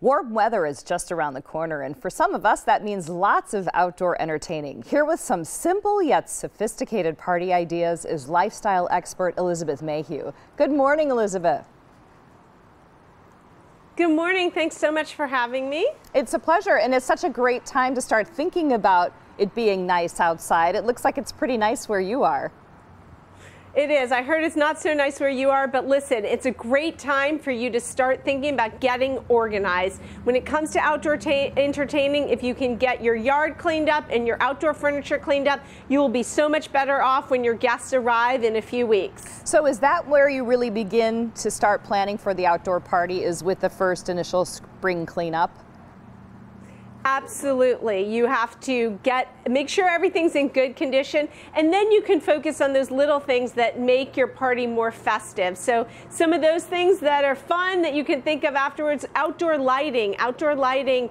Warm weather is just around the corner, and for some of us, that means lots of outdoor entertaining. Here with some simple yet sophisticated party ideas is lifestyle expert Elizabeth Mayhew. Good morning, Elizabeth. Good morning. Thanks so much for having me. It's a pleasure, and it's such a great time to start thinking about it being nice outside. It looks like it's pretty nice where you are. It is. I heard it's not so nice where you are, but listen, it's a great time for you to start thinking about getting organized. When it comes to outdoor entertaining, if you can get your yard cleaned up and your outdoor furniture cleaned up, you will be so much better off when your guests arrive in a few weeks. So is that where you really begin to start planning for the outdoor party, is with the first initial spring cleanup? Absolutely. You have to make sure everything's in good condition, and then you can focus on those little things that make your party more festive. So some of those things that are fun that you can think of afterwards: outdoor lighting. Outdoor lighting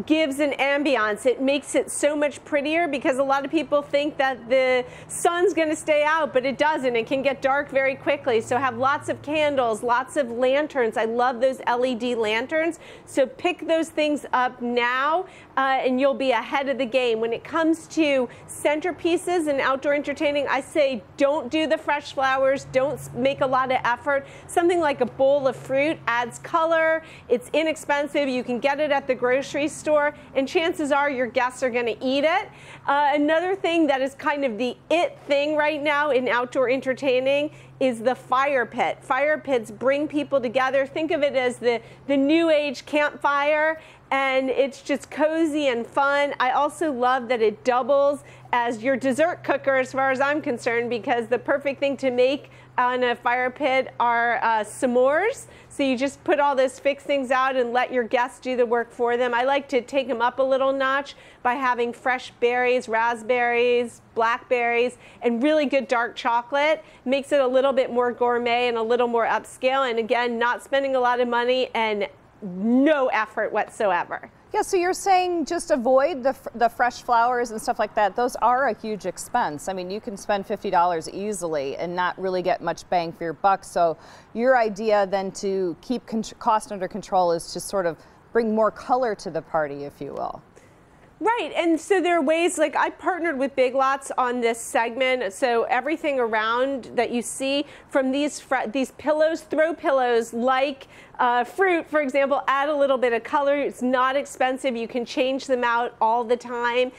gives an ambiance. It makes it so much prettier, because a lot of people think that the sun's going to stay out, but it doesn't. It can get dark very quickly. So have lots of candles, lots of lanterns. I love those LED lanterns. So pick those things up now, and you'll be ahead of the game. When it comes to centerpieces and outdoor entertaining, I say don't do the fresh flowers. Don't make a lot of effort. Something like a bowl of fruit adds color. It's inexpensive. You can get it at the grocery store, and chances are your guests are going to eat it. Another thing that is kind of the it thing right now in outdoor entertaining is the fire pit. Fire pits bring people together. Think of it as the new age campfire, and it's just cozy and fun. I also love that it doubles as your dessert cooker as far as I'm concerned, because the perfect thing to make on a fire pit are s'mores. So you just put all those fixings out and let your guests do the work for them. I like to take them up a little notch by having fresh berries, raspberries, blackberries, and really good dark chocolate. Makes it a little bit more gourmet and a little more upscale, and again, not spending a lot of money and no effort whatsoever. Yeah, so you're saying just avoid the fresh flowers and stuff like that. Those are a huge expense. I mean, you can spend $50 easily and not really get much bang for your buck. So your idea then to keep cost under control is to sort of bring more color to the party, if you will. Right, and so there are ways, like I partnered with Big Lots on this segment, so everything around that you see from these pillows, throw pillows like fruit, for example, add a little bit of color. It's not expensive. You can change them out all the time.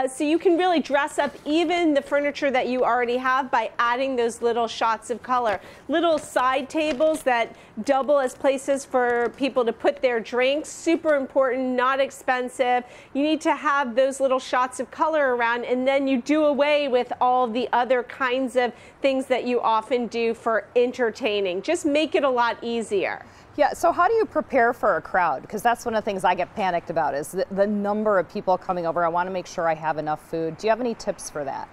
So you can really dress up even the furniture that you already have by adding those little shots of color. Little side tables that double as places for people to put their drinks. Super important, not expensive. You need to have those little shots of color around, and then you do away with all the other kinds of things that you often do for entertaining. Just make it a lot easier. Yeah, so how do you prepare for a crowd? Because that's one of the things I get panicked about, is the number of people coming over. I want to make sure I have enough food. Do you have any tips for that?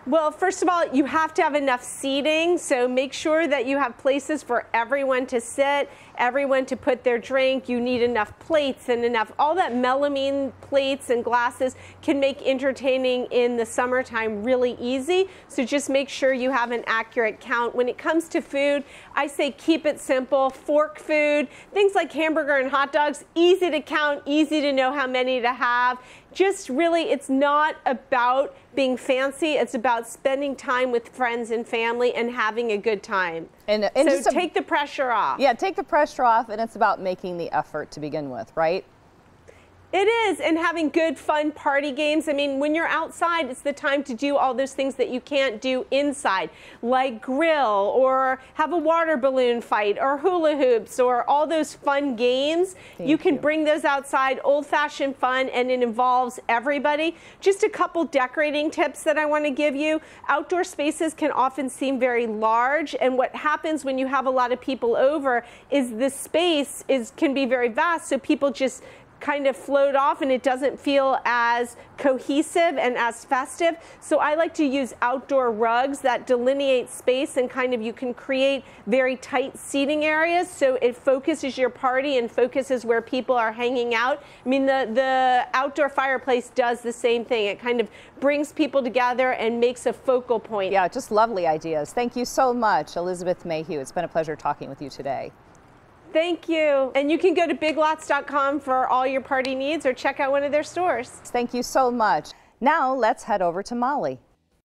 Well, first of all, you have to have enough seating, so make sure that you have places for everyone to sit, everyone to put their drink. You need enough plates and enough. All that melamine plates and glasses can make entertaining in the summertime really easy, so just make sure you have an accurate count. When it comes to food, I say keep it simple. Fork food, things like hamburger and hot dogs, easy to count, easy to know how many to have. Just really, it's not about being fancy. It's about spending time with friends and family and having a good time. And so take the pressure off. Yeah, take the pressure off, and it's about making the effort to begin with, right? It is, and having good, fun party games. I mean, when you're outside, it's the time to do all those things that you can't do inside, like grill or have a water balloon fight or hula hoops or all those fun games. You can bring those outside, old-fashioned fun, and it involves everybody. Just a couple decorating tips that I want to give you. Outdoor spaces can often seem very large, and what happens when you have a lot of people over is the space can be very vast, so people just kind of float off and it doesn't feel as cohesive and as festive. So I like to use outdoor rugs that delineate space, and kind of you can create very tight seating areas so it focuses your party and focuses where people are hanging out. I mean, the outdoor fireplace does the same thing. It kind of brings people together and makes a focal point. Yeah, just lovely ideas. Thank you so much, Elizabeth Mayhew. It's been a pleasure talking with you today. Thank you. And you can go to biglots.com for all your party needs or check out one of their stores. Thank you so much. Now let's head over to Molly.